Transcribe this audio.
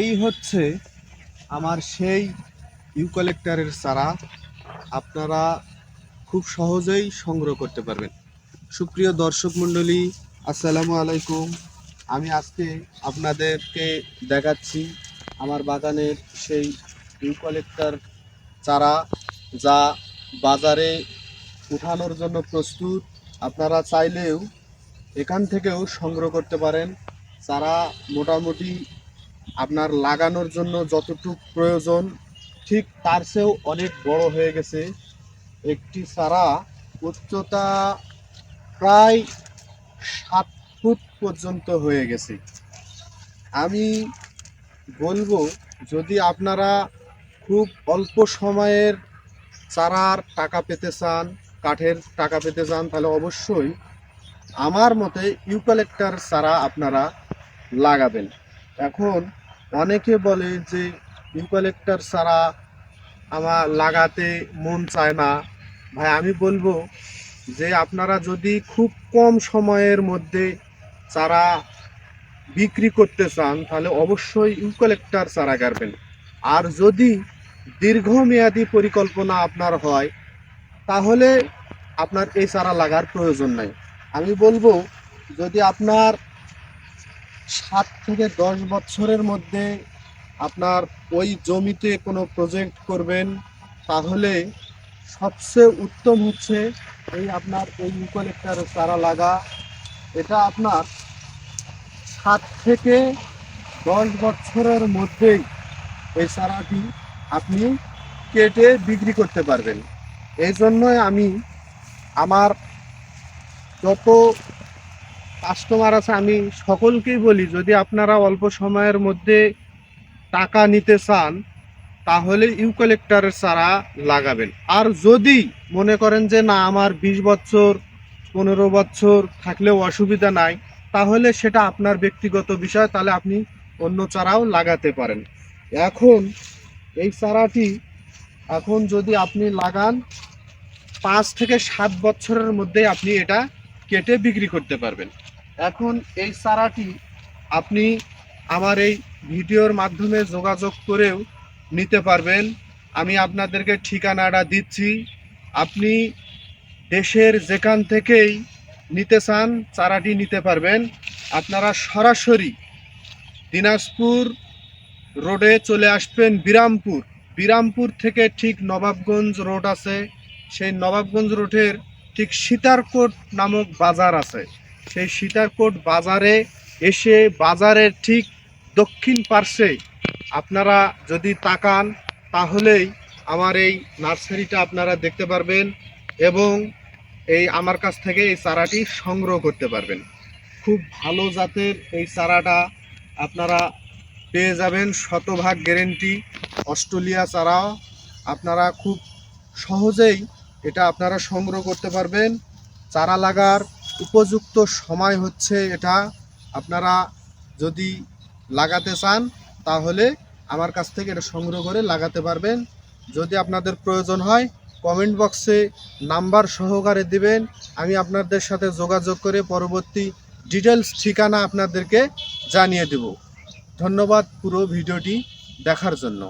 এই হচ্ছে আমার সেই ইউক্যালিপটাসের চারা। আপনারা খুব সহজেই সংগ্রহ করতে পারবেন। সুপ্রিয় দর্শক মণ্ডলী, আসসালামু আলাইকুম। আমি আজকে আপনাদেরকে দেখাচ্ছি আমার বাগানের সেই ইউক্যালিপটাস চারা, যা বাজারে উঠানোর জন্য প্রস্তুত। আপনারা চাইলেও এখান থেকেও সংগ্রহ করতে পারেন। চারা মোটামুটি আপনার লাগানোর জন্য যতটুকু প্রয়োজন ঠিক তার চেয়েও অনেক বড় হয়ে গেছে। একটি চারা উচ্চতা প্রায় 7 ফুট পর্যন্ত হয়ে গেছে। আমি বলবো, যদি আপনারা খুব অল্প সময়ের চারার টাকা পেতে চান, কাঠের টাকা পেতে চান, তাহলে অবশ্যই আমার মতে ইউক্যালিপটাস চারা আপনারা লাগাবেন। এখন অনেকে বলে যে ইউক্যালিপটাস চারা আমার লাগাতে মন চায় না। ভাই, আমি বলবো যে আপনারা যদি খুব কম সময়ের মধ্যে চারা বিক্রি করতে চান, তাহলে অবশ্যই ইউক্যালিপটাস চারা গাড়বেন। আর যদি দীর্ঘমেয়াদী পরিকল্পনা আপনার হয়, তাহলে আপনার এই চারা লাগার প্রয়োজন নাই। আমি বলবো, যদি আপনার 7 থেকে 10 বছরের মধ্যে আপনার ওই জমিতে কোনো প্রজেক্ট করবেন, তাহলে সবচেয়ে উত্তম হচ্ছে আপনার এই ইউক্যালিপটাস চারা লাগা। এটা আপনার 7 থেকে 10 বছরের মধ্যেই এই চারাটি আপনি কেটে বিক্রি করতে পারবেন। এই জন্যই আমি আমার যত কাস্টমার আছে আমি সকলকেই বলি, যদি আপনারা অল্প সময়ের মধ্যে টাকা নিতে চান, তাহলে ইউক্যালিপটাসের চারা লাগাবেন। আর যদি মনে করেন যে না, আমার 20 বছর 15 বছর থাকলেও অসুবিধা নাই, তাহলে সেটা আপনার ব্যক্তিগত বিষয়, তাহলে আপনি অন্য চারাও লাগাতে পারেন। এখন এই চারাটি এখন যদি আপনি লাগান, 5 থেকে 7 বছরের মধ্যে আপনি এটা কেটে বিক্রি করতে পারবেন। এখন এই চারাটি আপনি আমার এই ভিডিওর মাধ্যমে যোগাযোগ করেও নিতে পারবেন। আমি আপনাদেরকে ঠিকানাটা দিচ্ছি। আপনি দেশের যেখান থেকেই নিতে চান চারাটি নিতে পারবেন। আপনারা সরাসরি দিনাজপুর রোডে চলে আসবেন বিরামপুর। বিরামপুর থেকে ঠিক নবাবগঞ্জ রোড আছে, সেই নবাবগঞ্জ রোডের ঠিক সীতারকোট নামক বাজার আছে। সেই সীতারকোট বাজারে এসে বাজারের ঠিক দক্ষিণ পার্শ্বে আপনারা যদি তাকান, তাহলেই আমার এই নার্সারিটা আপনারা দেখতে পারবেন এবং এই আমার কাছ থেকে এই চারাটি সংগ্রহ করতে পারবেন। খুব ভালো জাতের এই চারাটা আপনারা পেয়ে যাবেন, শতভাগ গ্যারেন্টি। অস্ট্রেলিয়া চারাও আপনারা খুব সহজেই এটা আপনারা সংগ্রহ করতে পারবেন। চারা লাগার উপযুক্ত সময় হচ্ছে এটা। আপনারা যদি লাগাতে চান, তাহলে আমার কাছ থেকে এটা সংগ্রহ করে লাগাতে পারবেন। যদি আপনাদের প্রয়োজন হয়, কমেন্ট বক্সে নাম্বার সহকারে দিবেন। আমি আপনাদের সাথে যোগাযোগ করে পরবর্তী ডিটেলস ঠিকানা আপনাদেরকে জানিয়ে দেব। ধন্যবাদ পুরো ভিডিওটি দেখার জন্য।